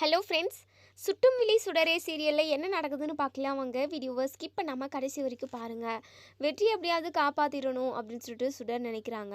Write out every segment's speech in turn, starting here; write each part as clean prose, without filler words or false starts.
Hello friends, சுட்டும் விழி சுடரே சீரியலில் என்ன நடக்குதுன்னு பார்க்கலாம் வாங்க. வீடியோவை ஸ்கிப் பண்ணாமல் கடைசி வரைக்கும் பாருங்கள். வெற்றி எப்படியாவது காப்பாற்றிடணும் அப்படின்னு சொல்லிட்டு சுடர் நினைக்கிறாங்க.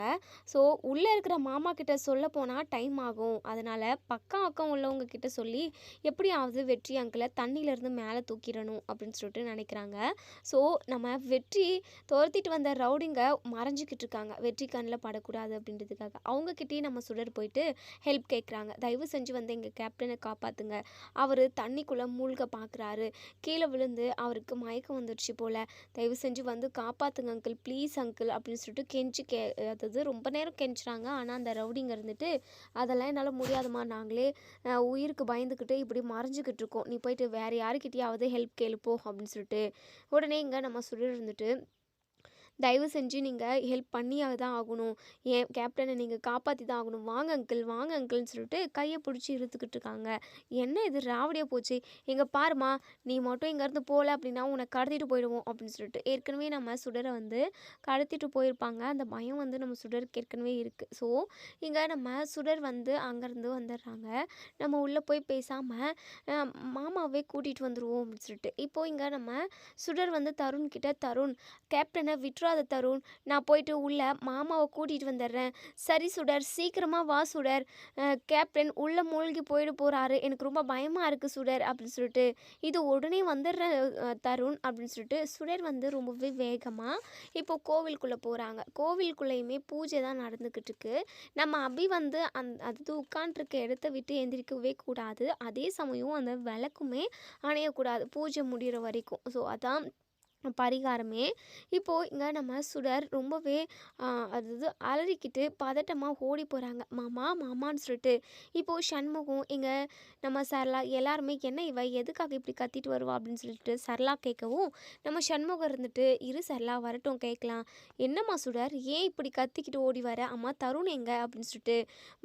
ஸோ உள்ளே இருக்கிற மாமா கிட்ட சொல்ல போனால் டைம் ஆகும். அதனால் பக்கம் உள்ளவங்க கிட்ட சொல்லி எப்படியாவது வெற்றி அங்கிளை தண்ணியிலேருந்து மேலே தூக்கிடணும் அப்படின்னு சொல்லிட்டு நினைக்கிறாங்க. ஸோ நம்ம வெற்றி துரத்திட்டு வந்த ரவுடிங்க மறைஞ்சிக்கிட்டு இருக்காங்க. வெற்றி கண்ணில் படக்கூடாது அப்படின்றதுக்காக அவங்கக்கிட்டேயே நம்ம சுடர் போயிட்டு ஹெல்ப் கேட்குறாங்க. தயவு செஞ்சு வந்து எங்கள் கேப்டனை காப்பாற்றுங்க. அவர் தண்ணிக்குள்ளே மூழ்க பார்க்குறாரு. கீழே விழுந்து அவருக்கு மயக்கம் வந்துடுச்சு போல். தயவு செஞ்சு வந்து காப்பாற்றுங்க அங்கிள், ப்ளீஸ் அங்கிள் அப்படின்னு சொல்லிட்டு அதாவது ரொம்ப நேரம் கெஞ்சுறாங்க. ஆனால் அந்த ரவுடிங்க இருந்துட்டு அதெல்லாம் என்னால் முடியாதுமா, நாங்களே உயிருக்கு பயந்துக்கிட்டு இப்படி மறைஞ்சிக்கிட்டு இருக்கோம், நீ போயிட்டு வேறு யாருக்கிட்டையாவது ஹெல்ப் கேளுப்போ அப்படின்னு சொல்லிட்டு உடனே இங்கே நம்ம சுடர் இருந்துட்டு தயவு செஞ்சு நீங்கள் ஹெல்ப் பண்ணியாக தான் ஆகணும், என் கேப்டனை நீங்கள் காப்பாற்றி தான் ஆகணும், வாங்க அங்கிள் வாங்க அங்கிள்னு சொல்லிட்டு கையை பிடிச்சி இழுத்துக்கிட்டு இருக்காங்க. என்ன இது ராவடியாக போச்சு, எங்கே பாருமா, நீ மட்டும் இங்கேருந்து போகல அப்படின்னா உன்னை கடத்திட்டு போயிடுவோம் அப்படின்னு சொல்லிட்டு ஏற்கனவே நம்ம சுடரை வந்து கடத்திட்டு போயிருப்பாங்க. அந்த பயம் வந்து நம்ம சுடருக்கு ஏற்கனவே இருக்குது. ஸோ இங்கே நம்ம சுடர் வந்து அங்கேருந்து வந்துடுறாங்க. நம்ம உள்ளே போய் பேசாமல் மாமாவே கூட்டிகிட்டு வந்துடுவோம் அப்படின்னு சொல்லிட்டு இப்போது இங்கே நம்ம சுடர் வந்து தருண் கிட்ட, தருண் கேப்டனை விட்டுறாத தருண், நான் போயிட்டு உள்ள மாமாவை கூட்டிகிட்டு வந்துடுறேன். சரி சுடர், சீக்கிரமாக வா சுடர், கேப்டன் உள்ளே மூழ்கி போயிட போகிறாரு, எனக்கு ரொம்ப பயமாக இருக்குது சுடர் அப்படின்னு சொல்லிட்டு இது உடனே வந்துடுற தருண் அப்படின்னு சொல்லிட்டு சுடர் வந்து ரொம்பவே வேகமாக இப்போது கோவிலுக்குள்ளே போகிறாங்க. கோவிலுக்குள்ளேயுமே பூஜை தான் நடந்துக்கிட்டு இருக்கு. நம்ம அபி வந்து அது உட்காண்ட்ருக்க இடத்த விட்டு எந்திரிக்கவே கூடாது. அதே சமயம் அந்த விளக்குமே அணையக்கூடாது பூஜை முடிகிற வரைக்கும். ஸோ அதான் பரிகாரமே. இப்போது இங்கே நம்ம சுடர் ரொம்பவே அதாவது அலறிக்கிட்டு பதட்டமாக ஓடி போகிறாங்க. மாமா மாமான்னு சொல்லிட்டு இப்போது சண்முகம் இங்கே நம்ம சரளா எல்லாருமே என்ன இவ எதுக்காக இப்படி கத்திட்டு வருவா அப்படின்னு சொல்லிட்டு சரளா கேட்கவும் நம்ம சண்முகம் இருந்துட்டு இரு சரளா வரட்டும் கேட்கலாம். என்னம்மா சுடர், ஏன் இப்படி கத்திக்கிட்டு ஓடி வர, அம்மா தருண் எங்க அப்படின்னு சொல்லிட்டு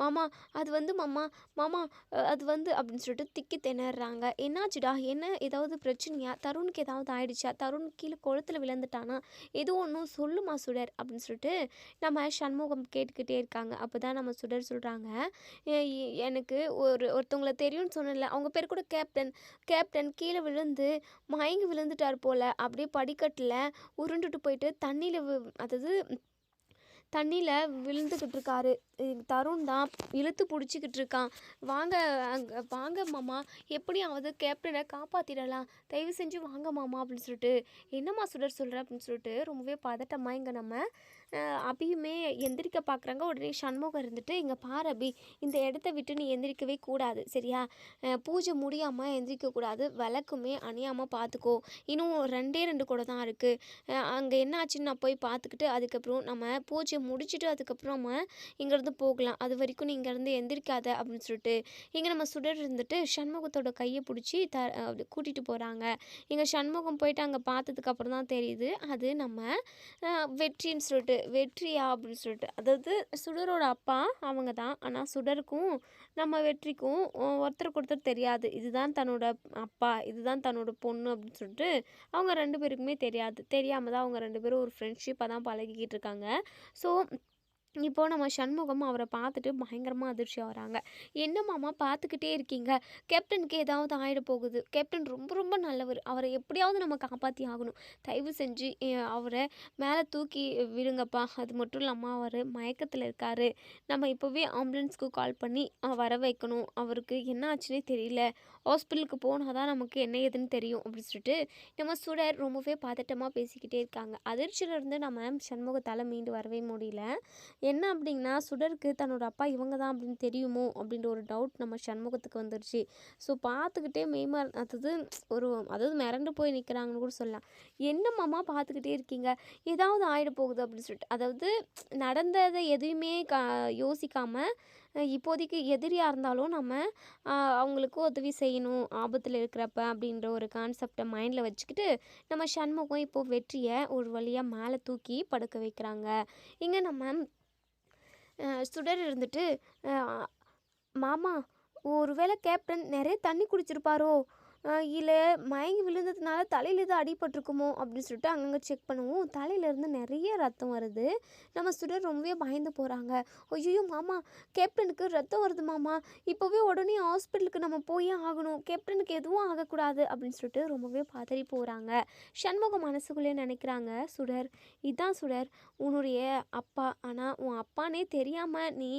மாமா அது வந்து மாமா மாமா அது வந்து அப்படின்னு சொல்லிட்டு திக்கி திணறாங்க. என்னாச்சுடா, என்ன ஏதாவது பிரச்சனையா, தருணுக்கு ஏதாவது ஆயிடுச்சா, தருண் கீழே குளத்துல விழுந்துட்டானா, எது ஒன்றும் சொல்லுமா சுடர் அப்படின்னு சொல்லிட்டு நம்ம சண்முகம் கேட்டுக்கிட்டே இருக்காங்க. அப்போ தான் நம்ம சுடர் சொல்கிறாங்க, எனக்கு ஒருத்தவங்கள தெரியும்னு சொன்னல, அவங்க பேர் கூட கேப்டன், கேப்டன் கீழே விழுந்து மயங்கி விழுந்துட்டார் போல், அப்படியே படிக்கட்டில் உருண்டுட்டு போயிட்டு அதாவது தண்ணியில் விழுந்துக்கிட்டு இருக்காரு. தருண் தான் இழுத்து பிடிச்சிக்கிட்டு இருக்கான். வாங்க அங்கே வாங்க மாமா, எப்படியாவது கேப்டனை காப்பாற்றிடலாம், தயவு செஞ்சு வாங்க மாமா அப்படின்னு சொல்லிட்டு என்னம்மா சுடர் சொல்கிற அப்படின்னு சொல்லிட்டு ரொம்பவே பதட்டமாக இங்கே நம்ம அபியுமே எந்திரிக்க பார்க்குறாங்க. உடனே சண்முகம் இருந்துட்டு இங்கே பாரு அபி, இந்த இடத்த விட்டு நீ எந்திரிக்கவே கூடாது சரியா, பூஜை முடியாமல் எந்திரிக்கக்கூடாது, விளக்குமே அணியாமல் பார்த்துக்கோ, இன்னும் 2 கூட தான் இருக்குது, அங்கே என்ன ஆச்சுன்னு நான் போய் பார்த்துக்கிட்டு அதுக்கப்புறம் நம்ம பூஜை முடிச்சுட்டு அதுக்கப்புறம் நம்ம இங்கேருந்து போகலாம், அது வரைக்கும் நீ இங்கேருந்து எந்திரிக்காத அப்படின்னு சொல்லிட்டு இங்கே நம்ம சுடர் இருந்துட்டு சண்முகத்தோட கையை பிடிச்சி கூட்டிகிட்டு போகிறாங்க. இங்கே சண்முகம் போயிட்டு அங்கே பார்த்ததுக்கப்புறம் தான் தெரியுது அது நம்ம வெற்றின்னு சொல்லிட்டு, வெற்றியா அப்படின்னு சொல்லிட்டு, அதாவது சுடரோட அப்பா அவங்க தான். ஆனால் சுடருக்கும் நம்ம வெற்றிக்கும் ஒருத்தருக்கு ஒருத்தர் தெரியாது. இதுதான் தன்னோட அப்பா, இதுதான் தன்னோட பொண்ணு அப்படின்னு சொல்லிட்டு அவங்க 2 பேருக்குமே தெரியாமல் தான் அவங்க 2 பேரும் ஒரு ஃப்ரெண்ட்ஷிப்பாக தான் பழகிக்கிட்டு இருக்காங்க. ஸோ இப்போது நம்ம சண்முகம் அவரை பார்த்துட்டு பயங்கரமாக அதிர்ச்சி ஆகிறாங்க. என்ன மாமா பார்த்துக்கிட்டே இருக்கீங்க, கேப்டனுக்கு ஏதாவது ஆகிட போகுது, கேப்டன் ரொம்ப ரொம்ப நல்லவர், அவரை எப்படியாவது நம்ம காப்பாற்றி ஆகணும், தயவு செஞ்சு அவரை மேலே தூக்கி விடுங்கப்பா, அது மட்டும் இல்லாமல் அவர் மயக்கத்தில் இருக்கார், நம்ம இப்போவே ஆம்புலன்ஸ்க்கு கால் பண்ணி வர வைக்கணும், அவருக்கு என்ன ஆச்சுன்னே தெரியல, ஹாஸ்பிட்டலுக்கு போனால் தான் நமக்கு என்ன ஏதுன்னு தெரியும் அப்படின்னு சொல்லிட்டு நம்ம சுடர் ரொம்பவே பதட்டமாக பேசிக்கிட்டே இருக்காங்க. அதிர்ச்சியிலேருந்து நம்ம சண்முகத்தால் மீண்டு வரவே முடியல. என்ன அப்படின்னா சுடருக்கு தன்னோட அப்பா இவங்க தான் அப்படின்னு தெரியுமோ அப்படின்ற ஒரு டவுட் நம்ம சண்முகத்துக்கு வந்துடுச்சு. ஸோ பார்த்துக்கிட்டே அதாவது மிரண்டு போய் நிற்கிறாங்கன்னு கூட சொல்லலாம். என்ன மாமா பார்த்துக்கிட்டே இருக்கீங்க, ஏதாவது ஆகிட போகுது அப்படின்னு சொல்லிட்டு, அதாவது நடந்ததை எதுவுமே யோசிக்காமல் இப்போதைக்கு எதிரியாக இருந்தாலும் நம்ம அவங்களுக்கு உதவி செய்யணும் ஆபத்தில் இருக்கிறப்ப அப்படின்ற ஒரு கான்செப்டை மைண்டில் வச்சுக்கிட்டு நம்ம சண்முகம் இப்போது வெற்றியை ஒரு வழியாக மேலே தூக்கி படுக்க வைக்கிறாங்க. இங்கே நம்ம சுடர் இருந்துட்டு மாமா ஒருவேளை கேப்டன் நிறைய தண்ணி குடிச்சிருப்பாரோ, இல்லை மயங்கி விழுந்ததுனால தலையில் எதுவும் அடிபட்டிருக்குமோ அப்படின்னு சொல்லிட்டு அங்கங்கே செக் பண்ணுவோம். தலையிலேருந்து நிறைய ரத்தம் வருது. நம்ம சுடர் ரொம்பவே பயந்து போகிறாங்க. ஐயோ மாமா, கேப்டனுக்கு ரத்தம் வருது மாமா, இப்போவே உடனே ஹாஸ்பிட்டலுக்கு நம்ம போயே ஆகணும், கேப்டனுக்கு எதுவும் ஆகக்கூடாது அப்படின்னு சொல்லிட்டு ரொம்பவே பதறி போகிறாங்க. சண்முகம் மனசுக்குள்ளே நினைக்கிறாங்க, சுடர் இதான் சுடர் உன்னுடைய அப்பா, ஆனால் உன் அப்பானே தெரியாமல் நீ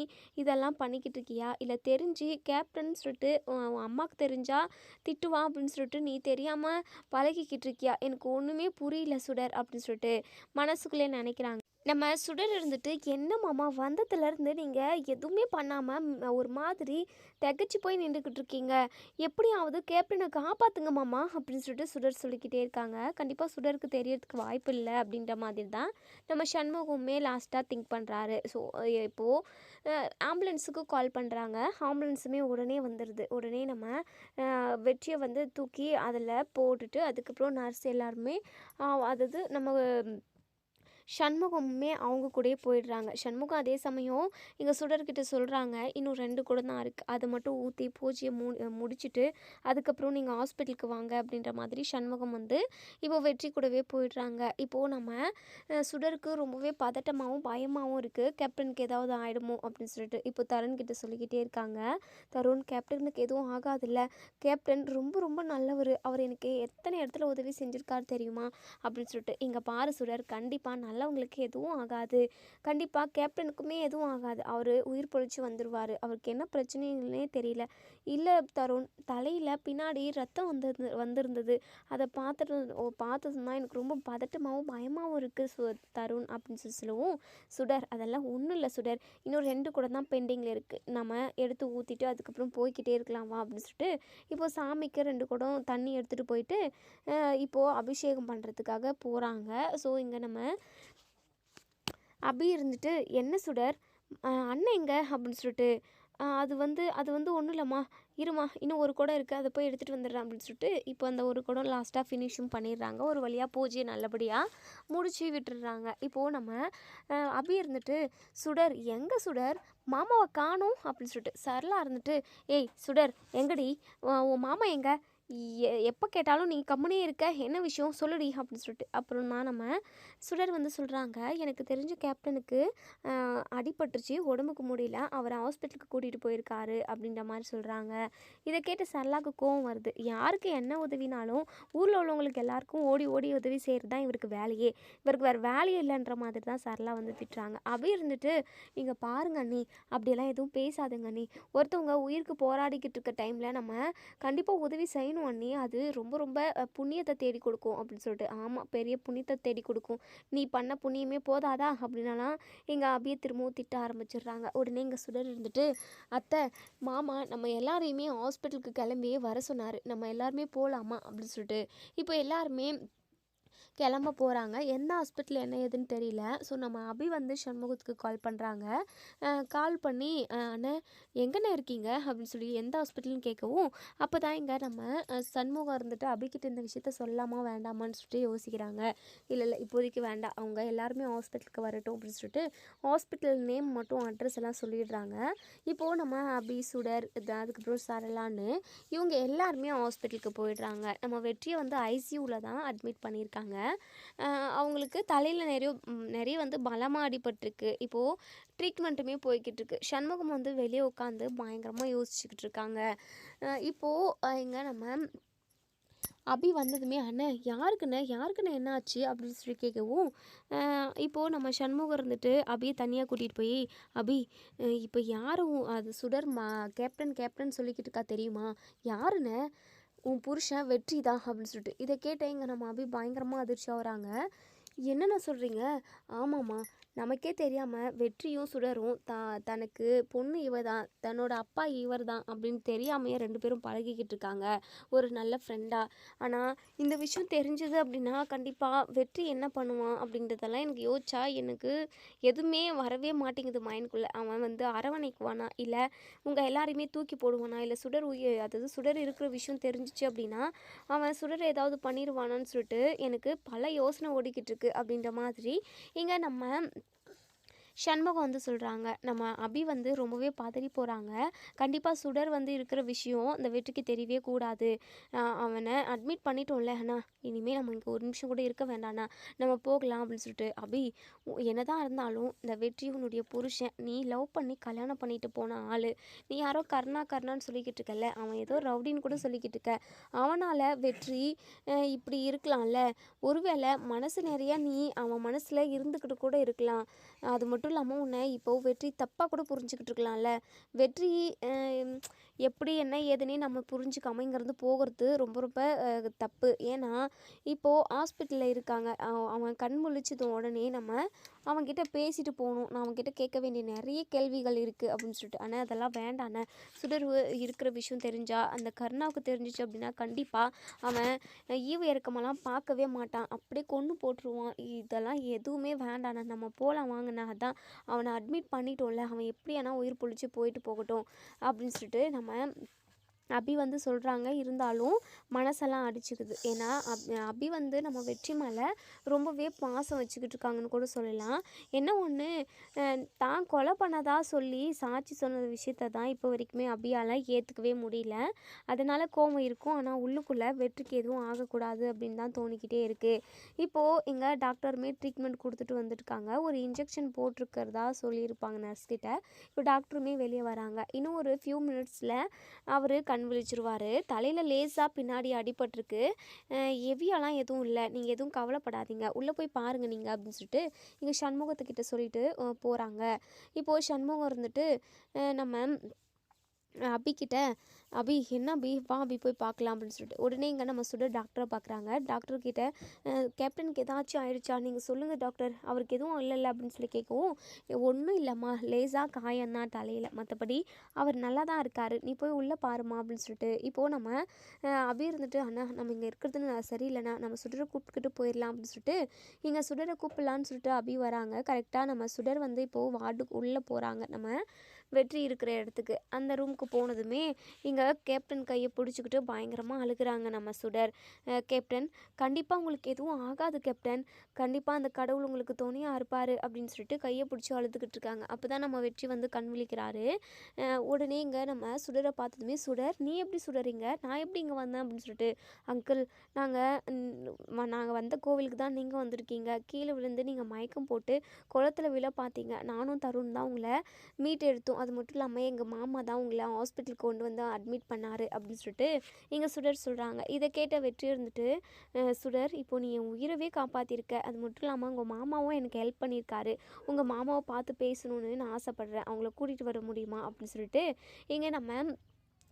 இதெல்லாம் பண்ணிக்கிட்டு இருக்கியா, இல்லை தெரிஞ்சு கேப்டன் சொல்லிட்டு உன் அம்மாவுக்கு தெரிஞ்சா திட்டுவா அப்படின்னு சொல்லிட்டு நீ தெரியாமல் பழகிக்கிட்டு இருக்கியா, எனக்கு ஒன்றுமே புரியல சுடர் அப்படின்னு சொல்லிட்டு மனசுக்குள்ளே நினைக்கிறாங்க. நம்ம சுடர் இருந்துட்டு, என்ன மாமா வந்ததுலேருந்து நீங்கள் எதுவுமே பண்ணாமல் ஒரு மாதிரி திகச்சு போய் நின்றுக்கிட்டு இருக்கீங்க, எப்படியாவது கேப்டனை காப்பாற்றுங்க மாமா அப்படின்னு சொல்லிட்டு சுடர் சொல்லிக்கிட்டே இருக்காங்க. கண்டிப்பாக சுடருக்கு தெரியறதுக்கு வாய்ப்பு இல்லை அப்படின்ற மாதிரி தான் நம்ம சண்முகமே லாஸ்ட்டாக திங்க் பண்ணுறாரு. ஸோ இப்போது ஆம்புலன்ஸுக்கு கால் பண்ணுறாங்க. ஆம்புலன்ஸுமே உடனே வந்துடுது. உடனே நம்ம வெற்றியை வந்து தூக்கி அதில் போட்டுட்டு அதுக்கப்புறம் நர்ஸ் எல்லாருமே அதாவது நம்ம சண்முகமுமே அவங்க கூடயே போயிடுறாங்க. சண்முகம் அதே சமயம் இங்கே சுடர்கிட்ட சொல்கிறாங்க, இன்னும் 2 குடம் தான் இருக்குது, அதை மட்டும் ஊற்றி பூஜையை முடிச்சுட்டு அதுக்கப்புறம் நீங்கள் ஹாஸ்பிட்டலுக்கு வாங்க அப்படின்ற மாதிரி சண்முகம் வந்து இப்போ வெற்றி கூடவே போயிடுறாங்க. இப்போது நம்ம சுடருக்கு ரொம்பவே பதட்டமாகவும் பயமாகவும் இருக்குது, கேப்டனுக்கு ஏதாவது ஆகிடுமோ அப்படின்னு சொல்லிட்டு இப்போ தருண்கிட்ட சொல்லிக்கிட்டே இருக்காங்க. தருண், கேப்டனுக்கு எதுவும் ஆகாதில்ல, கேப்டன் ரொம்ப ரொம்ப நல்லவர், அவர் எனக்கு எத்தனை இடத்துல உதவி செஞ்சுருக்காரு தெரியுமா அப்படின்னு சொல்லிட்டு. இங்கே பாரு சுடர், கண்டிப்பாக நல்லவங்களுக்கு எதுவும் ஆகாது, கண்டிப்பாக கேப்டனுக்குமே எதுவும் ஆகாது, அவர் உயிர் பொழைச்சி வந்துடுவார், அவருக்கு என்ன பிரச்சனைன்னே தெரியல. இல்லை தருண், தலையில் பின்னாடி ரத்தம் வந்திருந்தது, அதை பார்த்ததுன்னா எனக்கு ரொம்ப பதட்டமாகவும் பயமாகவும் இருக்குது தருண் அப்படின்னு சொல்லுவோம். சுடர், அதெல்லாம் ஒன்றும் இல்லை சுடர், இன்னும் 2 கூட தான் பெண்டிங்கில் இருக்குது, நம்ம எடுத்து ஊற்றிட்டு அதுக்கப்புறம் போய்கிட்டே இருக்கலாம் வா அப்படின்னு சொல்லிட்டு இப்போது சாமிக்கு 2 குடம் தண்ணி எடுத்துகிட்டு போயிட்டு இப்போது அபிஷேகம் பண்ணுறதுக்காக போகிறாங்க. ஸோ இங்கே நம்ம அபி இருந்துட்டு, என்ன சுடர் அண்ணன் எங்க அப்படின்னு சொல்லிட்டு அது வந்து ஒன்றும் இல்லைம்மா, இருமா இன்னும் 1 குடம் இருக்குது, அதை போய் எடுத்துகிட்டு வந்துடுறேன் அப்படின்னு சொல்லிட்டு இப்போ அந்த 1 குடம் லாஸ்ட்டாக ஃபினிஷும் பண்ணிடுறாங்க. ஒரு வழியாக பூஜையை நல்லபடியாக முடிச்சு விட்டுடுறாங்க. இப்போது நம்ம அபி இருந்துட்டு, சுடர் எங்கே சுடர், மாமாவை காணோம் அப்படின்னு சொல்லிட்டு. சரளா இருந்துட்டு, ஏய் சுடர் எங்கடி, உன் மாமா எங்க, எப்போ கேட்டாலும் நீ கம்முனே இருக்க, என்ன விஷயம் சொல்லுடி அப்படின்னு சொல்லிட்டு. அப்புறம் தான் நம்ம சுடர் வந்து சொல்கிறாங்க, எனக்கு தெரிஞ்ச கேப்டனுக்கு அடிபட்டுருச்சு, உடம்புக்கு முடியல, அவரை ஹாஸ்பிட்டலுக்கு கூட்டிகிட்டு போயிருக்காரு அப்படின்ற மாதிரி சொல்கிறாங்க. இதை கேட்டு சரளாவுக்கு கோவம் வருது. யாருக்கு என்ன உதவினாலும் ஊரில் உள்ளவங்களுக்கு எல்லாருக்கும் ஓடி ஓடி உதவி செய்கிறது தான் இவருக்கு வேலையே, இவருக்கு வேறு வேலையே இல்லைன்ற மாதிரி தான் சரளா வந்து திட்டுறாங்க. அப்படி இருந்துட்டு, இங்கே பாருங்க அண்ணி, அப்படியெல்லாம் எதுவும் பேசாதுங்க அண்ணி, ஒருத்தவங்க உயிருக்கு போராடிக்கிட்டு இருக்க டைமில் நம்ம கண்டிப்பாக உதவி செய்யணும் அண்ணி, அது ரொம்ப ரொம்ப புண்ணியத்தை தேடி கொடுக்கும் அப்படின்னு சொல்லிட்டு. ஆமாம், பெரிய புண்ணியத்தை தேடி கொடுக்கும், நீ பண்ண புண்ணியமே போதாதா அப்படின்னாலாம் எங்கள் அபியை திரும்பவும் திட்ட ஆரம்பிச்சிடுறாங்க. உடனே எங்கள் சுடர் இருந்துட்டு, அத்தை மாமா நம்ம எல்லாரையுமே ஹாஸ்பிட்டலுக்கு கிளம்பி வர சொன்னார், நம்ம எல்லாருமே போகலாமா அப்படின்னு சொல்லிட்டு இப்போ எல்லாருமே கிளம்ப போகிறாங்க. எந்த ஹாஸ்பிட்டல் என்ன ஏதுன்னு தெரியல. ஸோ நம்ம அபி வந்து சண்முகத்துக்கு கால் பண்ணுறாங்க. கால் பண்ணி, அண்ணே எங்கண்ணே இருக்கீங்க அப்படின்னு சொல்லி எந்த ஹாஸ்பிட்டல்னு கேட்கவும், அப்போ தான் இங்கே நம்ம சண்முகம் இருந்துட்டு அபிக்கிட்ட இந்த விஷயத்த சொல்லாமா வேண்டாமான்னு சொல்லிட்டு யோசிக்கிறாங்க. இல்லை இல்லை இப்போதைக்கு வேண்டாம், அவங்க எல்லாருமே ஹாஸ்பிட்டலுக்கு வரட்டும் அப்படின்னு சொல்லிட்டு ஹாஸ்பிட்டல் நேம் மட்டும் அட்ரஸ் எல்லாம் சொல்லிடுறாங்க. இப்போது நம்ம அபி, சுடர், அதுக்கப்புறம் சரளான்னு இவங்க எல்லாருமே ஹாஸ்பிட்டலுக்கு போயிடுறாங்க. நம்ம வெற்றியை வந்து ஐசியூவில் தான் அட்மிட் பண்ணியிருக்காங்க. அவங்களுக்கு தலையில் நிறைய வந்து பலமாக அடிபட்டிருக்கு. இப்போது ட்ரீட்மெண்ட்டுமே போய்கிட்டு இருக்கு. சண்முகம் வந்து வெளியே உட்காந்து பயங்கரமாக யோசிச்சுக்கிட்டு இருக்காங்க. இப்போது இங்கே நம்ம அபி வந்ததுமே, அண்ணே யாருக்குண்ணே என்ன ஆச்சு அப்படின்னு சொல்லி கேட்கவும், இப்போது நம்ம சண்முகம் இருந்துட்டு அபியை தனியாக கூட்டிகிட்டு போய், அபி இப்போ யாரும் அது சுடர் கேப்டன் சொல்லிக்கிட்டு இருக்கா தெரியுமா, யாருன்னு, உன் புருஷன் வெற்றி தான் அப்படின்னு சொல்லிட்டு. இதை கேட்ட இங்கே நம்ம அபி பயங்கரமாக அதிர்ச்சி ஆகுறாங்க. என்னென்ன சொல்கிறீங்க, ஆமாம்மா, நமக்கே தெரியாமல் வெற்றியும் சுடரும் தனக்கு பொண்ணு இவ தான், தன்னோட அப்பா இவர் தான் அப்படின்னு தெரியாமையே 2 பேரும் பழகிக்கிட்டு இருக்காங்க ஒரு நல்ல ஃப்ரெண்டாக. ஆனால் இந்த விஷயம் தெரிஞ்சது அப்படின்னா கண்டிப்பாக வெற்றி என்ன பண்ணுவான் அப்படின்றதெல்லாம் எனக்கு யோசிச்சா எனக்கு எதுவுமே வரவே மாட்டேங்குது மைண்டுக்குள்ளே. அவன் வந்து அரவணைக்குவானா, இல்லை உங்கள் எல்லாரையுமே தூக்கி போடுவானா, இல்லை அதாவது சுடர் இருக்கிற விஷயம் தெரிஞ்சிச்சு அப்படின்னா அவன் சுடர் ஏதாவது பண்ணிடுவானான்னு சொல்லிட்டு எனக்கு பல யோசனை ஓடிக்கிட்டு இருக்கு அப்படின்ற மாதிரி இங்கே நம்ம சண்முகம் வந்து சொல்கிறாங்க, நம்ம அபி வந்து ரொம்பவே பதறி போகிறாங்க. கண்டிப்பாக சுடர் வந்து இருக்கிற விஷயம் அந்த வெற்றிக்கு தெரியவே கூடாது. அவனை அட்மிட் பண்ணிட்டோம்ல அண்ணா, இனிமேல் நம்ம இங்கே ஒரு நிமிஷம் கூட இருக்க வேண்டாண்ணா, நம்ம போகலாம் அப்படின்னு சொல்லிட்டு. அபி, என்னதான் இருந்தாலும் இந்த வெற்றி உன்னுடைய புருஷன், நீ லவ் பண்ணி கல்யாணம் பண்ணிட்டு போன ஆள், நீ யாரோ கர்ணா கர்ணான்னு சொல்லிக்கிட்டு இருக்கல, அவன் ஏதோ ரவுடின்னு கூட சொல்லிக்கிட்டு இருக்க, அவனால் வெற்றி இப்படி இருக்கலாம்ல, ஒருவேளை மனசு நிறையா நீ அவன் மனசில் இருந்துக்கிட்டு கூட இருக்கலாம். அது மட்டும் இல்லாமல் உன்னை இப்போது வெற்றி தப்பாக கூட புரிஞ்சுக்கிட்டு இருக்கலாம்ல. வெற்றி எப்படி என்ன ஏதுன்னே நம்ம புரிஞ்சுக்காம இங்கேருந்து போகிறது ரொம்ப ரொம்ப தப்பு. ஏன்னா இப்போது ஹாஸ்பிட்டலில் இருக்காங்க, அவன் கண் முழிச்சது உடனே நம்ம அவன்கிட்ட பேசிட்டு போகணும். நான் அவன்கிட்ட கேட்க வேண்டிய நிறைய கேள்விகள் இருக்குது அப்படின்னு சொல்லிட்டு. ஆனால் அதெல்லாம் வேண்டாண்ணே, சுடர் இருக்கிற விஷயம் தெரிஞ்சா அந்த கருணாவுக்கு தெரிஞ்சிச்சு அப்படின்னா கண்டிப்பாக அவன் ஈவு இறக்கமெல்லாம் பார்க்கவே மாட்டான், அப்படியே கொன்று போட்டுருவான். இதெல்லாம் எதுவுமே வேண்டாண்ணே, நம்ம போகலாம் வாங்கினா. அதான் அவனை அட்மிட் பண்ணிட்டோம்ல, அவன் எப்படியானா உயிர் பொழிச்சு போயிட்டு போகட்டும் அப்படின்னு சொல்லிட்டு நம்ம அபி வந்து சொல்கிறாங்க. இருந்தாலும் மனசெல்லாம் அடிச்சுக்குது. ஏன்னா அபி வந்து நம்ம வெற்றி மேலே ரொம்பவே பாசம் வச்சுக்கிட்டு இருக்காங்கன்னு கூட சொல்லலாம். என்ன ஒன்று, தான் கொலை பண்ணதா சொல்லி சாட்சி சொன்ன விஷயத்த தான் இப்போ வரைக்குமே அபியால் ஏற்றுக்கவே முடியல. அதனால் கோவம் இருக்கும். ஆனால் உள்ளுக்குள்ளே வெற்றிக்கு எதுவும் ஆகக்கூடாது அப்படின்னு தான் தோணிக்கிட்டே இருக்குது. இப்போது இங்கே டாக்டருமே ட்ரீட்மெண்ட் கொடுத்துட்டு வந்துட்டுருக்காங்க. ஒரு இன்ஜெக்ஷன் போட்டிருக்கிறதா சொல்லியிருப்பாங்க நர்ஸ்கிட்ட. இப்போ டாக்டருமே வெளியே வராங்க. இன்னும் ஒரு ஃபியூ மினிட்ஸில் அவர் கண் விழிச்சிருவார். தலையில் லேசாக பின்னாடி அடிபட்டிருக்கு, ஹெவியாலாம் எதுவும் இல்லை, நீங்கள் எதுவும் கவலைப்படாதீங்க, உள்ளே போய் பாருங்கள் நீங்கள் அப்படின்னு சொல்லிட்டு இங்கே சண்முகத்துக்கிட்ட சொல்லிட்டு போகிறாங்க. இப்போது சண்முகம் இருந்துட்டு நம்ம அபிக்கிட்ட, அபி என்ன அபி, வா அபி போய் பார்க்கலாம் அப்படின்னு சொல்லிட்டு உடனே இங்கே நம்ம சுடர் டாக்டரை பார்க்குறாங்க. டாக்டர்கிட்ட கேப்டனுக்கு ஏதாச்சும் ஆயிடுச்சா, நீங்கள் சொல்லுங்கள் டாக்டர், அவருக்கு எதுவும் இல்லைல்ல அப்படின்னு சொல்லி கேட்கவும், ஒன்றும் இல்லைம்மா, லேசாக காயந்தான் தலையில், மற்றபடி அவர் நல்லா தான் இருக்கார், நீ போய் உள்ளே பாருமா அப்படின்னு சொல்லிட்டு. இப்போது நம்ம அபி இருந்துட்டு, அண்ணா நம்ம இங்கே இருக்கிறதுன்னு சரியில்லைண்ணா, நம்ம சுடரை கூப்பிட்டுக்கிட்டு போயிடலாம் அப்படின்னு சொல்லிட்டு இங்கே சுடரை கூப்பிடலான்னு சொல்லிட்டு அபி வராங்க. கரெக்டாக நம்ம சுடர் வந்து இப்போது வார்டுக்கு உள்ளே போகிறாங்க. நம்ம வெற்றி இருக்கிற இடத்துக்கு அந்த ரூமுக்கு போனதுமே இங்கே கேப்டன் கையை பிடிச்சிக்கிட்டு பயங்கரமாக அழுகிறாங்க நம்ம சுடர். கேப்டன், கண்டிப்பாக உங்களுக்கு எதுவும் ஆகாது கேப்டன், கண்டிப்பாக அந்த கடவுள் உங்களுக்கு துணையாக இருப்பார் அப்படின்னு சொல்லிட்டு கையை பிடிச்சி அழுதுகிட்டு இருக்காங்க. அப்போ தான் நம்ம வெற்றி வந்து கண் விழிக்கிறாரு. உடனே இங்கே நம்ம சுடரை பார்த்ததுமே, சுடர் நீ எப்படி சுடறீங்க, நான் எப்படி இங்கே வந்தேன் அப்படின்னு சொல்லிட்டு. அங்கிள், நாங்கள் வந்த கோவிலுக்கு தான் நீங்கள் வந்திருக்கீங்க, கீழே விழுந்து நீங்கள் மயக்கம் போட்டு குளத்தில் விழ பார்த்தீங்க, நானும் தருண் தான் உங்களை மீட் எடுத்தோம், அது மட்டும் இல்லாமல் எங்கள் மாமா தான் உங்களை ஹாஸ்பிட்டலுக்கு கொண்டு வந்து அட்மிட் பண்ணார் அப்படின்னு சொல்லிட்டு இங்கே சுடர் சொல்கிறாங்க. இதை கேட்ட வெற்றி இருந்துட்டு, சுடர் இப்போ நீ என் உயிரவே காப்பாற்றிருக்க, அது மட்டும் இல்லாமல் உங்கள் மாமாவும் எனக்கு ஹெல்ப் பண்ணியிருக்காரு, உங்கள் மாமாவை பார்த்து பேசணுன்னு நான் ஆசைப்பட்றேன், அவங்கள கூட்டிகிட்டு வர முடியுமா அப்படின்னு சொல்லிட்டு இங்கே நம்ம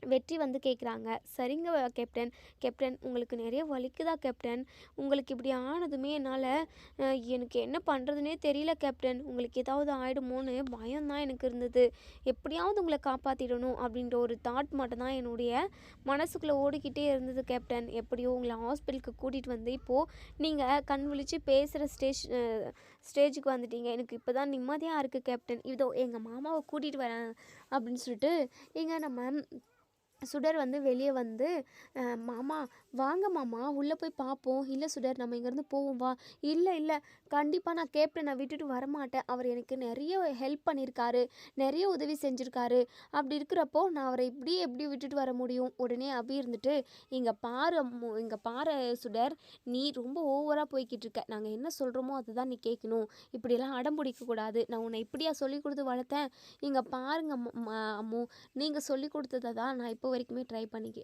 வெற்றி வந்து கேட்குறாங்க. சரிங்க கேப்டன், கேப்டன் உங்களுக்கு நிறைய வலிக்குதா கேப்டன், உங்களுக்கு இப்படி ஆனதுமே என்னால் எனக்கு என்ன பண்ணுறதுனே தெரியல கேப்டன், உங்களுக்கு ஏதாவது ஆகிடுமோன்னு பயம்தான் எனக்கு இருந்தது, எப்படியாவது உங்களை காப்பாற்றிடணும் அப்படின்ற ஒரு தாட் மட்டும் தான் என்னுடைய மனசுக்குள்ளே ஓடிக்கிட்டே இருந்தது கேப்டன். எப்படியோ உங்களை ஹாஸ்பிட்டலுக்கு கூட்டிகிட்டு வந்து இப்போது நீங்கள் கண் விழித்து பேசுகிற ஸ்டேஜுக்கு வந்துட்டீங்க, எனக்கு இப்போ தான் நிம்மதியாக இருக்குது கேப்டன், இதோ எங்கள் மாமாவை கூட்டிகிட்டு வரேன் அப்படின்னு சொல்லிட்டு இங்கே நம்ம சுடர் வந்து வெளியே வந்து, மாமா வாங்க மாமா உள்ளே போய் பார்ப்போம், இல்லை சுடர் நம்ம இங்கேருந்து போவோம் வா, இல்லை இல்லை கண்டிப்பாக நான் கேப்டனை விட்டுட்டு வரமாட்டேன், அவர் எனக்கு நிறைய ஹெல்ப் பண்ணியிருக்காரு, நிறைய உதவி செஞ்சுருக்காரு, அப்படி இருக்கிறப்போ நான் அவரை எப்படி விட்டுட்டு வர முடியும். உடனே அபி இருந்துட்டு, இங்கே பாரு இங்கே பாரு சுடர், நீ ரொம்ப ஓவராக போய்கிட்டு இருக்க, நாங்கள் என்ன சொல்கிறோமோ அதுதான் நீ கேட்கணும், இப்படியெல்லாம் அடம் பிடிக்கக்கூடாது, நான் உன்னை இப்படியா சொல்லி கொடுத்து வளர்த்தேன், இங்கே பாருங்க அம்மு, நீங்கள் சொல்லி கொடுத்ததை தான் நான் இப்போ வரைக்குமே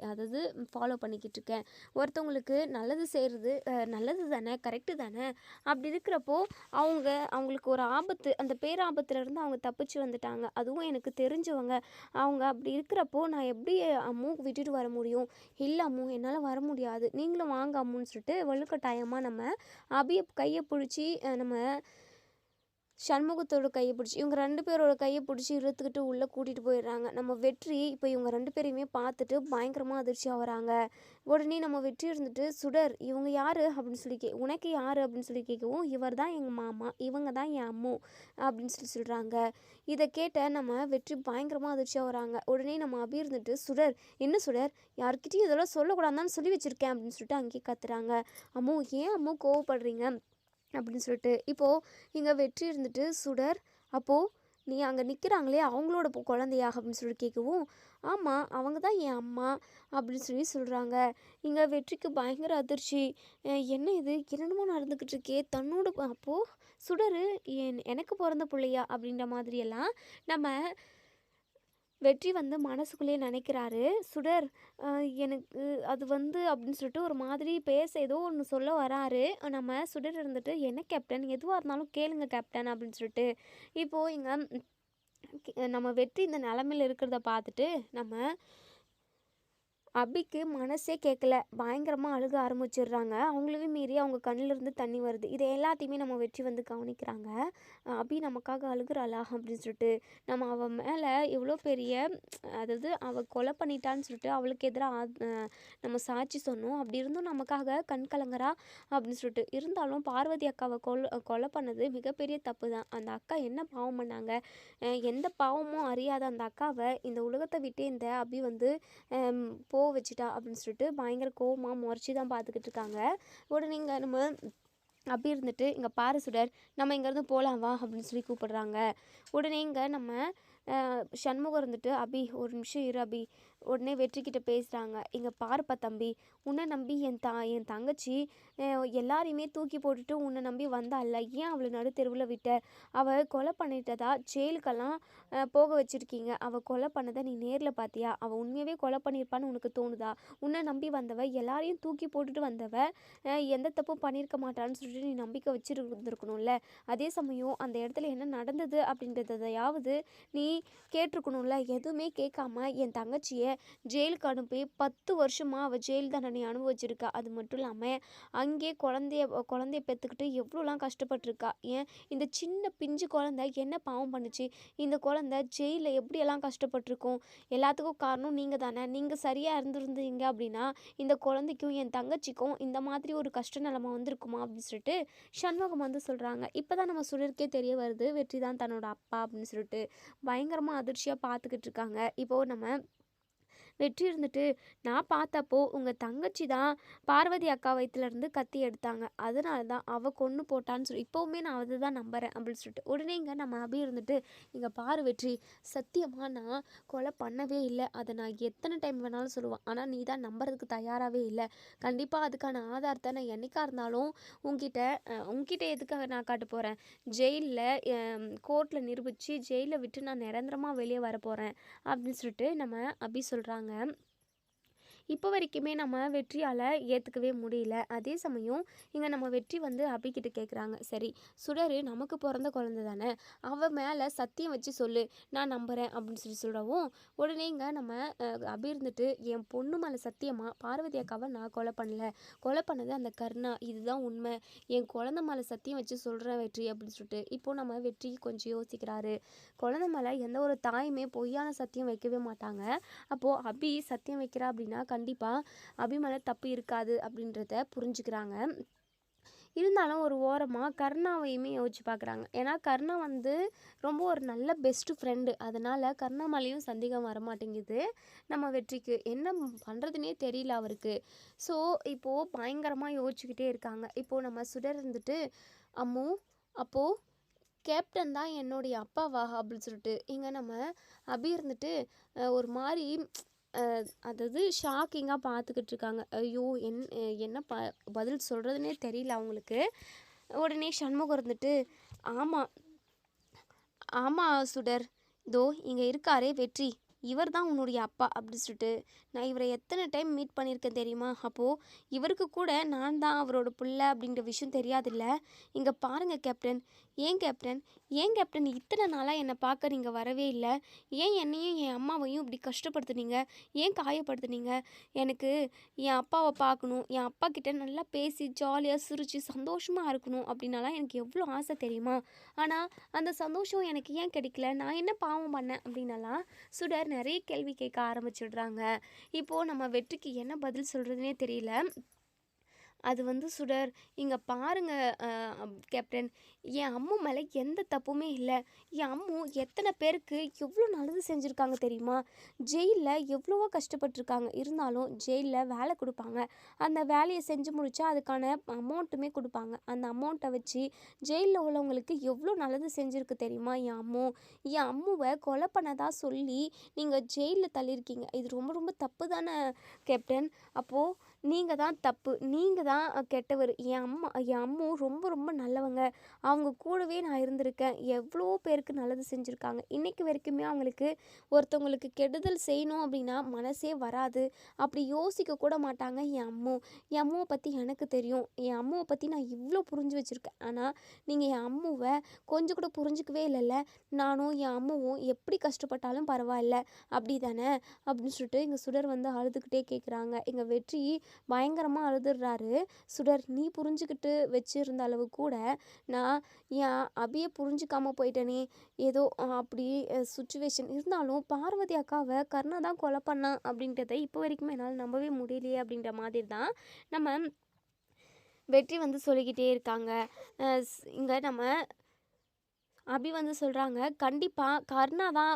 அதாவது ஃபாலோ பண்ணிக்கிட்டு இருக்கேன், ஒருத்தவங்களுக்கு நல்லது செய்கிறது நல்லது தானே, கரெக்டு தானே, அப்படி இருக்கிறப்போ அவங்களுக்கு ஒரு ஆபத்து, அந்த பேராபத்துலேருந்து அவங்க தப்பிச்சு வந்துட்டாங்க, அதுவும் எனக்கு தெரிஞ்சவங்க, அவங்க அப்படி இருக்கிறப்போ நான் எப்படி அம்மு விட்டுட்டு வர முடியும், இல்லை அம்மு என்னால் வர முடியாது, நீங்களும் வாங்க அம்முன்னு சொல்லிட்டு வலுக்கட்டாயமாக நம்ம அபியை கையை பிடிச்சி நம்ம சண்முகத்தோட கையை பிடிச்சி இவங்க 2 பேரோட கையை பிடிச்சி இழுத்துக்கிட்டு உள்ளே கூட்டிகிட்டு போயிடுறாங்க. நம்ம வெற்றி இப்போ இவங்க 2 பேரையுமே பார்த்துட்டு பயங்கரமாக அதிர்ச்சி ஆகுறாங்க. உடனே நம்ம வெற்றி இருந்துட்டு, சுடர் இவங்க யார் அப்படின்னு சொல்லி உனக்கு யார் அப்படின்னு சொல்லி கேட்கவும், இவர் தான் எங்கள் மாமா, இவங்க தான் என் அம்மு அப்படின்னு சொல்கிறாங்க. இதை கேட்ட நம்ம வெற்றி பயங்கரமாக அதிர்ச்சி ஆகுறாங்க. உடனே நம்ம அபி இருந்துட்டு, சுடர் என்ன சுடர், யார்கிட்டையும் இதெல்லாம் சொல்லக்கூடாதான்னு சொல்லி வச்சுருக்கேன் அப்படின்னு சொல்லிட்டு அங்கேயே கத்துறாங்க. அம்மு ஏன் அம்மு கோவப்படுறீங்க அப்படின்னு சொல்லிட்டு. இப்போது இங்கே வெற்றி இருந்துட்டு, சுடர் அப்போது நீ அங்கே நிற்கிறாங்களே அவங்களோட குழந்தையா அப்படின்னு சொல்லி கேட்கவும், ஆமாம் அவங்க தான் என் அம்மா அப்படின்னு சொல்லி சொல்கிறாங்க. இங்கே வெற்றிக்கு பயங்கர அதிர்ச்சி. என்ன இது என்னென்னமோ நடந்துக்கிட்டு இருக்கே தன்னோட அப்போது சுடர் எனக்கு பிறந்த பிள்ளையா அப்படின்ற மாதிரியெல்லாம் நம்ம வெற்றி வந்து மனசுக்குள்ளேயே நினைக்கிறாரு. சுடர் எனக்கு அது வந்து அப்படின்னு சொல்லிட்டு ஒரு மாதிரி பேச ஏதோ ஒன்று சொல்ல வராரு. நம்ம சுடர் இருந்துட்டு, என்ன கேப்டன் எதுவாக இருந்தாலும் கேளுங்க கேப்டன் அப்படின்னு சொல்லிட்டு. இப்போது இங்கே நம்ம வெற்றி இந்த நிலமையில இருக்கிறத பார்த்துட்டு நம்ம அபிக்கு மனசே கேட்கல. பயங்கரமாக அழுக ஆரம்பிச்சிடுறாங்க. அவங்களையும் மீறி அவங்க கண்ணிலிருந்து தண்ணி வருது. இதை எல்லாத்தையுமே நம்ம வெற்றி வந்து கவனிக்கிறாங்க. அபி நமக்காக அழுகுறாளா அப்படின்னு சொல்லிட்டு. நம்ம அவள் மேலே எவ்வளோ பெரிய அதாவது அவள் கொலை பண்ணிட்டான்னு சொல்லிட்டு அவளுக்கு எதிராக நம்ம சாட்சி சொன்னோம். அப்படி இருந்தும் நமக்காக கண் கலங்குறா அப்படின்னு சொல்லிட்டு. இருந்தாலும் பார்வதி அக்காவை கொலை பண்ணது மிகப்பெரிய தப்பு தான். அந்த அக்கா என்ன பாவம் பண்ணாங்க? எந்த பாவமும் அறியாத அந்த அக்காவை இந்த உலகத்தை விட்டே இந்த அபி வந்து வச்சுட்டா அப்படின்னு சொல்லிட்டு பயங்கர கோவமாக முறைச்சி தான் பார்த்துக்கிட்டு இருக்காங்க. உடனே இங்கே நம்ம அப்படி இருந்துட்டு, இங்கே பாரு சுடர், நம்ம இங்கேருந்து போகலாம் வா அப்படின்னு சொல்லி கூப்பிடுறாங்க. உடனே இங்கே நம்ம சண்முகம் இருந்துட்டு, அபி ஒரு நிமிஷம் இரு அபி. உடனே வெற்றிக்கிட்ட பேசுகிறாங்க. இங்கே பாருப்பா தம்பி, உன்னை நம்பி என் தங்கச்சி எல்லாரையுமே தூக்கி போட்டுட்டு உன்னை நம்பி வந்தால, ஏன் அவளை நடு தெருவில் விட்ட? அவள் கொலை பண்ணிட்டதா ஜெயிலுக்கெல்லாம் போக வச்சுருக்கீங்க. அவள் கொலை பண்ணதை நீ நேரில் பார்த்தியா? அவள் உண்மையாகவே கொலை பண்ணியிருப்பான்னு உனக்கு தோணுதா? உன்னை நம்பி வந்தவ, எல்லாரையும் தூக்கி போட்டுட்டு வந்தவ எந்த தப்பும் பண்ணியிருக்க மாட்டான்னு சொல்லிட்டு நீ நம்பிக்கை வச்சுருந்துருக்கணும்ல. அதே சமயம் அந்த இடத்துல என்ன நடந்தது அப்படின்றதையாவது நீ கேட்டிருக்கணும்ல. எதுவுமே கேட்காம என் தங்கச்சியை ஜெயிலுக்கு அனுப்பி 10 வருஷமாக அவள் ஜெயில் தண்டனை அனுபவிச்சிருக்கா. அது மட்டும் இல்லாமல் அங்கே குழந்தைய பெற்றுக்கிட்டு எவ்வளோலாம் கஷ்டப்பட்டிருக்கா. ஏன் இந்த சின்ன பிஞ்சு குழந்தை என்ன பாவம் பண்ணுச்சு? இந்த குழந்தை ஜெயிலில் எப்படியெல்லாம் கஷ்டப்பட்டிருக்கோம்? எல்லாத்துக்கும் காரணம் நீங்கள் தானே. நீங்கள் சரியாக இருந்திருந்தீங்க அப்படின்னா இந்த குழந்தைக்கும் என் தங்கச்சிக்கும் இந்த மாதிரி ஒரு கஷ்ட நிலைமை வந்திருக்குமா அப்படின்னு சொல்லிட்டு சண்முகம் வந்து சொல்கிறாங்க. இப்போ தான் நம்ம சுடருக்கே தெரிய வருது வெற்றி தான் தன்னோட அப்பா அப்படின்னு சொல்லிட்டு. பயங்கரமாக அதிர்ச்சியாக பார்த்துக்கிட்டு இருக்காங்க. இப்போது நம்ம வெற்றி இருந்துட்டு, நான் பார்த்தப்போ உங்கள் தங்கச்சி தான் பார்வதி அக்கா வயிற்றுலேருந்து கத்தி எடுத்தாங்க, அதனால தான் அவள் கொன்று போட்டான்னு சொல்லி இப்போவுமே நான் அதை தான் நம்புகிறேன் அப்படின்னு சொல்லிட்டு. உடனே இங்கே நம்ம அபி இருந்துட்டு, இங்கே பாரு வெற்றி, சத்தியமாக நான் கொலை பண்ணவே இல்லை. அதை நான் எத்தனை டைம் வேணாலும் சொல்லுவேன். ஆனால் நீ தான் நம்புறதுக்கு தயாராகவே இல்லை. கண்டிப்பாக அதுக்கான ஆதாரத்தை நான் என்றைக்காக இருந்தாலும் உங்ககிட்ட எதுக்காக நான் காட்ட போகிறேன்? ஜெயிலில் கோர்ட்டில் நிரூபித்து ஜெயிலில் விட்டு நான் நிரந்தரமாக வெளியே வர போகிறேன் அப்படின்னு சொல்லிட்டு நம்ம அபி சொல்கிறாங்க. இப்போ வரைக்குமே நம்ம வெற்றியால் ஏற்றுக்கவே முடியல. அதே சமயம் இங்கே நம்ம வெற்றி வந்து அபிக்கிட்ட கேட்குறாங்க, சரி சுடர் நமக்கு பிறந்த குழந்தை தானே, அவள் மேலே சத்தியம் வச்சு சொல்லு, நான் நம்புகிறேன் அப்படின்னு சொல்லவும், உடனே இங்கே நம்ம அபி இருந்துட்டு, என் பொண்ணு மேலே சத்தியமாக பார்வதி அக்காவை நான் கொலை பண்ணது அந்த கருணா, இதுதான் உண்மை, என் குழந்தை மேலே சத்தியம் வச்சு சொல்கிறேன் வெற்றி அப்படின்னு சொல்லிட்டு. இப்போது நம்ம வெற்றி கொஞ்சம் யோசிக்கிறாரு. குழந்தை மேலே எந்த ஒரு தாயுமே பொய்யான சத்தியம் வைக்கவே மாட்டாங்க. அப்போது அபி சத்தியம் வைக்கிறா அப்படின்னா கண்டிப்பாக அபி மேலே தப்பு இருக்காது அப்படின்றத புரிஞ்சுக்கிறாங்க. இருந்தாலும் ஒரு ஓரமாக கருணாவையுமே யோசிச்சு பார்க்குறாங்க. ஏன்னா கருணா வந்து ரொம்ப ஒரு நல்ல பெஸ்ட்டு ஃப்ரெண்டு. அதனால் கருணா மேலேயும் சந்தேகம் வரமாட்டேங்குது நம்ம வெற்றிக்கு. என்ன பண்ணுறதுனே தெரியல அவருக்கு. ஸோ இப்போது பயங்கரமாக யோசிச்சுக்கிட்டே இருக்காங்க. இப்போது நம்ம சுடர் இருந்துட்டு, அம்மு அப்போது கேப்டன் தான் என்னுடைய அப்பாவா அப்படின்னு சொல்லிட்டு இங்கே நம்ம அபி இருந்துட்டு ஒரு மாதிரி அதாவது ஷாக்கிங்காக பார்த்துக்கிட்டு இருக்காங்க. ஐயோ என்ன பதில் சொல்கிறதுனே தெரியல அவங்களுக்கு. உடனே சண்முகம் இருந்துட்டு, ஆமாம் ஆமாம் சுடர், இதோ இங்கே இருக்காரே வெற்றி, இவர் தான் உன்னுடைய அப்பா அப்படின்னு சொல்லிட்டு நான் இவரை எத்தனை டைம் மீட் பண்ணியிருக்கேன் தெரியுமா? அப்போது இவருக்கு கூட நான் தான் அவரோட பிள்ளை அப்படிங்கிற விஷயம் தெரியாதில்ல. இங்கே பாருங்கள் கேப்டன், ஏன் கேப்டன் இத்தனை நாளாக என்னை பார்க்க நீங்கள் வரவே இல்லை? ஏன் என்னையும் என் அம்மாவையும் இப்படி கஷ்டப்படுத்துனீங்க? ஏன் காயப்படுத்துனீங்க? எனக்கு என் அப்பாவை பார்க்கணும், என் அப்பா கிட்ட நல்லா பேசி ஜாலியாக சிரித்து சந்தோஷமாக இருக்கணும் அப்படின்னாலாம் எனக்கு எவ்வளோ ஆசை தெரியுமா? ஆனால் அந்த சந்தோஷம் எனக்கு ஏன் கிடைக்கல? நான் என்ன பாவம் பண்ணேன் அப்படின்னலாம் சுடர் நிறைய கேள்வி கேட்க ஆரம்பிச்சிடுறாங்க. இப்போது நம்ம வெற்றிக்கு என்ன பதில் சொல்கிறதுனே தெரியல. அது வந்து சுடர், இங்க பாருங்க கேப்டன், என் அம்மு மேலே எந்த தப்புமே இல்லை. என் அம்மு எத்தனை பேருக்கு எவ்வளோ நல்லது செஞ்சுருக்காங்க தெரியுமா? ஜெயிலில் எவ்வளவோ கஷ்டப்பட்டுருக்காங்க. இருந்தாலும் ஜெயிலில் வேலை கொடுப்பாங்க. அந்த வேலையை செஞ்சு முடித்தா அதுக்கான அமௌண்ட்டுமே கொடுப்பாங்க. அந்த அமௌண்ட்டை வச்சு ஜெயிலில் உள்ளவங்களுக்கு எவ்வளோ நல்லது செஞ்சுருக்கு தெரியுமா என் அம்மு? என் அம்முவை கொலை பண்ணதா சொல்லி நீங்கள் ஜெயிலில் தள்ளியிருக்கீங்க. இது ரொம்ப ரொம்ப தப்பு தானே கேப்டன்? அப்போது நீங்கள் தான் தப்பு, நீங்கள் தான் கெட்டவர். என் அம்மு ரொம்ப ரொம்ப நல்லவங்க. அவங்க கூடவே நான் இருந்திருக்கேன். எவ்வளோ பேருக்கு நல்லது செஞ்சுருக்காங்க. இன்றைக்கு வரைக்குமே அவங்களுக்கு ஒருத்தவங்களுக்கு கெடுதல் செய்யணும் அப்படின்னா மனசே வராது. அப்படி யோசிக்க கூட மாட்டாங்க என் அம்மு. என் அம்முவை பற்றி எனக்கு தெரியும். என் அம்முவை பற்றி நான் இவ்வளோ புரிஞ்சு வச்சுருக்கேன். ஆனால் நீங்கள் என் அம்முவை கொஞ்சம் கூட புரிஞ்சிக்கவே இல்லைல்ல. நானும் என் அம்முவும் எப்படி கஷ்டப்பட்டாலும் பரவாயில்ல, அப்படி தானே அப்படின்னு சொல்லிட்டு எங்கள் சுடர் வந்து அழுதுகிட்டே கேட்குறாங்க. எங்கள் வெற்றி பயங்கரமாக அழுதுடுறாரு. சுடர், நீ புரிஞ்சுக்கிட்டு வச்சுருந்த அளவு கூட நான் என் அபியை புரிஞ்சிக்காமல் போயிட்டேனே. ஏதோ அப்படி சுச்சுவேஷன் இருந்தாலும் பார்வதி அக்காவை கர்ணா தான் கொலை பண்ணான் அப்படின்றத இப்போ வரைக்குமே என்னால் நம்பவே முடியலையே அப்படின்ற மாதிரி தான் நம்ம வெற்றி வந்து சொல்லிக்கிட்டே இருக்காங்க. இங்கே நம்ம அபி வந்து சொல்கிறாங்க, கண்டிப்பாக கர்ணா தான்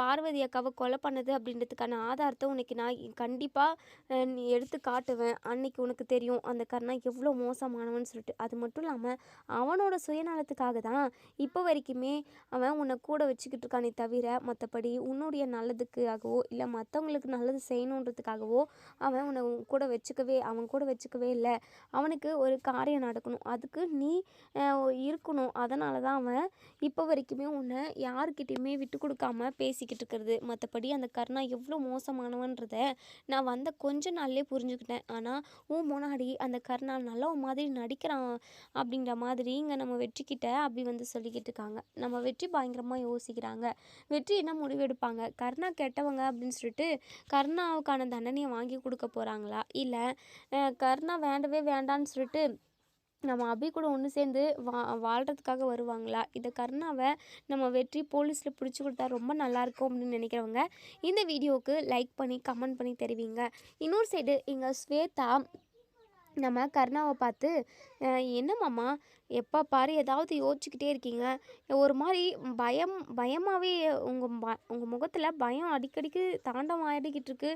பார்வதி அக்காவை கொலை பண்ணது அப்படின்றதுக்கான ஆதாரத்தை உனக்கு நான் கண்டிப்பாக நீ எடுத்து காட்டுவேன். அன்னைக்கு உனக்கு தெரியும் அந்த கர்ணா எவ்வளோ மோசமானவன்னு சொல்லிட்டு. அது மட்டும் இல்லாமல் அவனோட சுயநலத்துக்காக தான் இப்போ வரைக்குமே அவன் உன்னை கூட வச்சுக்கிட்டு இருக்கானே தவிர மற்றபடி உன்னுடைய நல்லதுக்காகவோ இல்லை மற்றவங்களுக்கு நல்லது செய்யணுன்றதுக்காகவோ அவன் உன்னை அவன் கூட வச்சுக்கவே இல்லை. அவனுக்கு ஒரு காரியம் நடக்கணும், அதுக்கு நீ இருக்கணும். அதனால தான் அவன் இப்போ வரைக்குமே உன்னை யாருக்கிட்டையுமே விட்டு கொடுக்காம பேசிக்கிட்டு இருக்கிறது. மற்றபடி அந்த கர்ணா எவ்வளோ மோசமானவன்றத நான் வந்த கொஞ்ச நாள்லேயே புரிஞ்சுக்கிட்டேன். ஆனால் முன்னாடி அந்த கர்ணா நல்ல மாதிரி நடிக்கிறான் அப்படின்ற மாதிரி இங்கே நம்ம வெற்றிக்கிட்ட அப்படி வந்து சொல்லிக்கிட்டு இருக்காங்க. நம்ம வெற்றி பயங்கரமாக யோசிக்கிறாங்க. வெற்றி என்ன முடிவு எடுப்பாங்க? கர்ணா கெட்டவங்க அப்படின்னு சொல்லிட்டு கர்ணாவுக்கான தண்டனையை வாங்கி கொடுக்க போகிறாங்களா, இல்லை கர்ணா வேண்டவே வேண்டான்னு சொல்லிட்டு நம்ம அபி கூட ஒன்று சேர்ந்து வாழ்கிறதுக்காக வருவாங்களா? இதை கர்ணாவை நம்ம வெற்றி போலீஸில் பிடிச்சி கொடுத்தா ரொம்ப நல்லாயிருக்கும் அப்படின்னு நினைக்கிறவங்க இந்த வீடியோவுக்கு லைக் பண்ணி கமெண்ட் பண்ணி தெரிவிங்க. இன்னொரு சைடு இங்கே ஸ்வேதா நம்ம கர்ணாவை பார்த்து, என்னம்மாம்மா எப்போ பாரு ஏதாவது யோசிச்சுக்கிட்டே இருக்கீங்க, ஒரு மாதிரி பயமாகவே உங்கள் முகத்தில் பயம் அடிக்கடிக்கு தாண்டவம் ஆடிக்கிட்டு இருக்கு,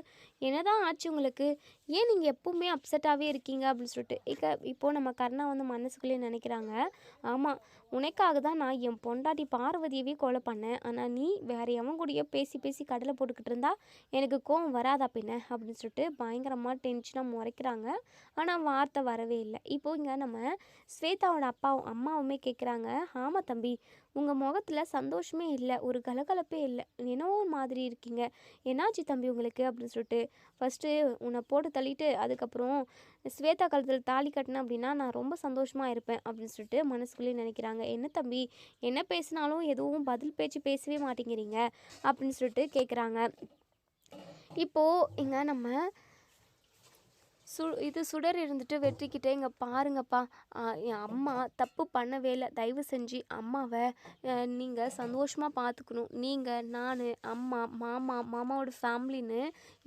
என்னதான் ஆச்சு உங்களுக்கு? ஏன் நீங்கள் எப்பவுமே அப்செட்டாகவே இருக்கீங்க அப்படின்னு சொல்லிட்டு இப்போது நம்ம கர்ணா வந்து மனசுக்குள்ளேயே நினைக்கிறாங்க, ஆமாம் உனக்காக தான் நான் என் பொண்டாட்டி பார்வதியவே கொலை பண்ணேன். ஆனால் நீ வேற எவன் கூடயோ பேசி பேசி கடலை போட்டுக்கிட்டு இருந்தா எனக்கு கோவம் வராதா பின்ன அப்படின்னு சொல்லிட்டு பயங்கரமாக டென்ஷனாக முறைக்கிறாங்க. ஆனால் வார்த்தை வரவே இல்லை. இப்போ இங்கே நம்ம ஸ்வேதாவோட அம்மாவுமே கேட்குறாங்க, ஆமாம் தம்பி, உங்கள் முகத்தில் சந்தோஷமே இல்லை, ஒரு கலகலப்பே இல்லை, என்னவோ மாதிரி இருக்கீங்க, என்னாச்சு தம்பி உங்களுக்கு அப்படின்னு சொல்லிட்டு. ஃபஸ்ட்டு உன்னை போட்டு தள்ளிட்டு அதுக்கப்புறம் ஸ்வேதா கழுத்தில் தாலி கட்டினேன் அப்படின்னா நான் ரொம்ப சந்தோஷமாக இருப்பேன் அப்படின்னு சொல்லிட்டு மனசுக்குள்ளேயே நினைக்கிறாங்க. என்ன தம்பி, என்ன பேசினாலும் எதுவும் பதில் பேச்சு பேசவே மாட்டேங்கிறீங்க அப்படின்னு சொல்லிட்டு கேட்குறாங்க. இப்போது இங்கே நம்ம சுடர் இருந்துட்டு வெற்றிக்கிட்டே, இங்கே பாருங்கப்பா, என் அம்மா தப்பு பண்ணவே இல்லை, தயவு செஞ்சு அம்மாவை நீங்கள் சந்தோஷமாக பார்த்துக்கணும். நீங்கள், நான், அம்மா, மாமாவோட ஃபேமிலின்னு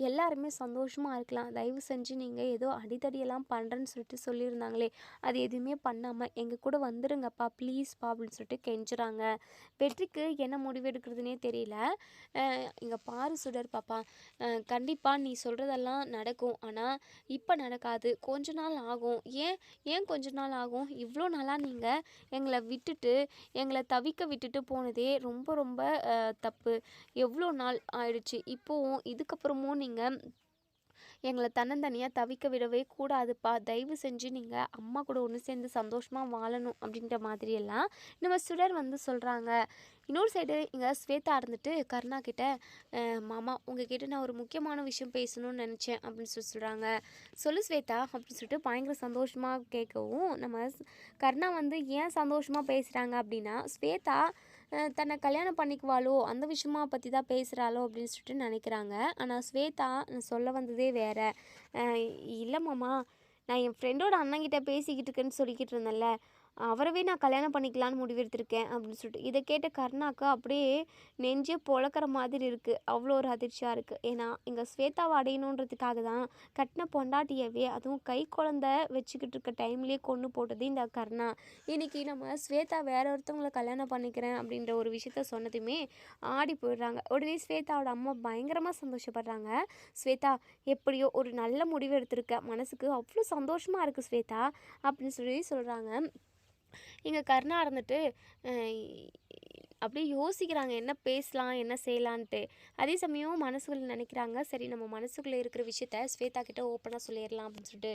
எல்லாருமே சந்தோஷமாக இருக்கலாம். தயவு செஞ்சு நீங்கள் ஏதோ அடித்தடியெல்லாம் பண்ணுறேன்னு சொல்லிட்டு சொல்லியிருந்தாங்களே, அது எதுவுமே பண்ணாமல் எங்கள் கூட வந்துடுங்கப்பா ப்ளீஸ்ப்பா அப்படின்னு சொல்லிட்டு கெஞ்சுறாங்க. வெற்றிக்கு என்ன முடிவு எடுக்கிறதுனே தெரியல. இங்கே பாரு சுடர் பாப்பா, கண்டிப்பாக நீ சொல்கிறதெல்லாம் நடக்கும். ஆனால் இப்போ நடக்காது, கொஞ்ச நாள் ஆகும். ஏன் கொஞ்ச நாள் ஆகும்? இவ்வளோ நாளாக நீங்கள் எங்களை தவிக்க விட்டுட்டு போனதே ரொம்ப ரொம்ப தப்பு. எவ்வளோ நாள் ஆயிடுச்சு. இப்போவும் இதுக்கப்புறமும் நீங்கள் எங்களை தன்னந்தனியாக தவிக்க விடவே கூடாதுப்பா. தயவு செஞ்சு நீங்கள் அம்மா கூட ஒன்று சேர்ந்து சந்தோஷமாக வாழணும் அப்படின்ற மாதிரியெல்லாம் நம்ம சுடர் வந்து சொல்கிறாங்க. இன்னொரு சைடு இங்கே ஸ்வேதா இருந்துட்டு கர்ணா கிட்ட, மாமா உங்ககிட்ட நான் ஒரு முக்கியமான விஷயம் பேசணும்னு நினச்சேன் அப்படின்னு சொல்கிறாங்க. சொல்லு ஸ்வேதா அப்படின்னு சொல்லிட்டு பயங்கர சந்தோஷமாக கேட்கவும், நம்ம கர்ணா வந்து ஏன் சந்தோஷமாக பேசுகிறாங்க அப்படின்னா, ஸ்வேதா தன்னை கல்யாணம் பண்ணிக்குவாளோ அந்த விஷயமா பற்றி தான் பேசுகிறாளோ அப்படின்னு சொல்லிட்டு நினைக்கிறாங்க. ஆனால் ஸ்வேதா சொல்ல வந்ததே வேறு. இல்லை மாமா, நான் என் ஃப்ரெண்டோட அண்ணங்கிட்ட பேசிக்கிட்டு இருக்கேன்னு சொல்லிக்கிட்டு இருந்தேன்ல, அவரவே நான் கல்யாணம் பண்ணிக்கலான்னு முடிவெடுத்திருக்கேன் அப்படின்னு சொல்லிட்டு இதை கேட்ட கருணாக்கு அப்படியே நெஞ்சே பொழக்கிற மாதிரி இருக்குது. அவ்வளோ ஒரு அதிர்ச்சியாக இருக்குது. ஏன்னா இங்கே ஸ்வேதாவை அடையணுன்றதுக்காக தான் கட்டின பொண்டாட்டியவே அதுவும் கை குழந்த வச்சுக்கிட்டு இருக்க டைம்லேயே கொன்று போட்டது இந்த கருணா. இன்றைக்கி நம்ம ஸ்வேதா வேற ஒருத்தவங்களை கல்யாணம் பண்ணிக்கிறேன் அப்படின்ற ஒரு விஷயத்த சொன்னதுமே ஆடி போயிடுறாங்க. உடனே ஸ்வேதாவோட அம்மா பயங்கரமாக சந்தோஷப்படுறாங்க. ஸ்வேதா எப்படியோ ஒரு நல்ல முடிவு எடுத்திருக்க, மனசுக்கு அவ்வளோ சந்தோஷமாக இருக்குது ஸ்வேதா அப்படின்னு சொல்கிறாங்க. இங்கே கருணா இருந்துட்டு அப்படியே யோசிக்கிறாங்க என்ன பேசலாம் என்ன செய்யலான்ட்டு. அதே சமயம் மனசுக்குள்ள நினைக்கிறாங்க, சரி நம்ம மனசுக்குள்ளே இருக்கிற விஷயத்த ஸ்வேதா கிட்ட ஓப்பனாக சொல்லிடலாம் அப்படின்னு சொல்லிட்டு.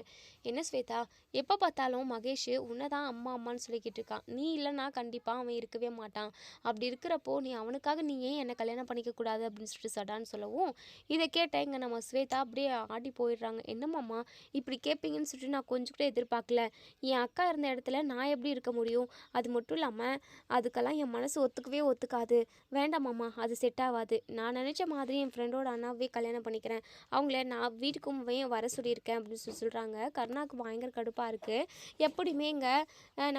என்ன ஸ்வேதா, எப்போ பார்த்தாலும் மகேஷ் உன்னை தான் அம்மா அம்மான்னு சொல்லிக்கிட்டு இருக்கான். நீ இல்லைன்னா கண்டிப்பாக அவன் இருக்கவே மாட்டான். அப்படி இருக்கிறப்போ நீ அவனுக்காக நீ ஏன் என்னை கல்யாணம் பண்ணிக்கக்கூடாது அப்படின்னு சொல்லிட்டு சடான்னு சொல்லவும் இதை கேட்ட இங்கே நம்ம ஸ்வேதா அப்படியே ஆடி போயிடுறாங்க. என்னம்மாம்மா இப்படி கேட்பீங்கன்னு சொல்லிட்டு நான் கொஞ்சம் கூட எதிர்பார்க்கல. என் அக்கா இருந்த இடத்துல நான் எப்படி இருக்க முடியும்? அது மட்டும் இல்லாமல் அதுக்கெல்லாம் என் மனசு ஒத்துக்காது. வேண்டாமாம்மா, அது செட் ஆகாது. நான் நினச்ச மாதிரி என் ஃப்ரெண்டோட அண்ணாவே கல்யாணம் பண்ணிக்கிறேன். அவங்கள நான் வீட்டுக்கும் வர சொல்லியிருக்கேன் அப்படின்னு சொல்கிறாங்க. கருணாவுக்கு பயங்கர கடுப்பாக இருக்குது. எப்படியுமே இங்கே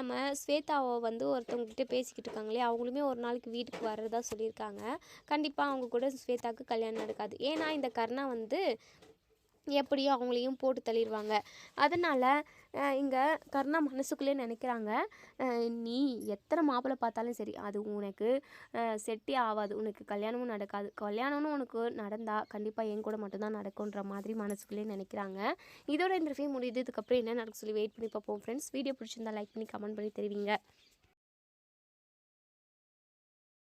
நம்ம ஸ்வேதாவை ஒருத்தவங்ககிட்ட பேசிக்கிட்டு இருக்காங்களே, அவங்களுமே ஒரு நாளைக்கு வீட்டுக்கு வர்றதா சொல்லியிருக்காங்க. கண்டிப்பாக அவங்க கூட ஸ்வேதாவுக்கு கல்யாணம் நடக்காது. ஏன்னா இந்த கருணா எப்படியோ அவங்களையும் போட்டு தள்ளிடுவாங்க. அதனால் இங்கே கருணா மனசுக்குள்ளே நினைக்கிறாங்க, நீ எத்தனை மாப்பிள்ளை பார்த்தாலும் சரி அது உனக்கு செட்டே ஆகாது, உனக்கு கல்யாணமும் நடக்காது. கல்யாணம்னு உனக்கு நடந்தால் கண்டிப்பாக என் கூட மட்டும்தான் நடக்குன்ற மாதிரி மனசுக்குள்ளே நினைக்கிறாங்க. இதோட இந்த ரிவ்யூ முடியுது. இதுக்கப்புறம் என்ன நடக்கும் சொல்லி வெயிட் பண்ணி பார்ப்போம் ஃப்ரெண்ட்ஸ். வீடியோ பிடிச்சிருந்தா லைக் பண்ணி கமெண்ட் பண்ணி தெரிவிங்க.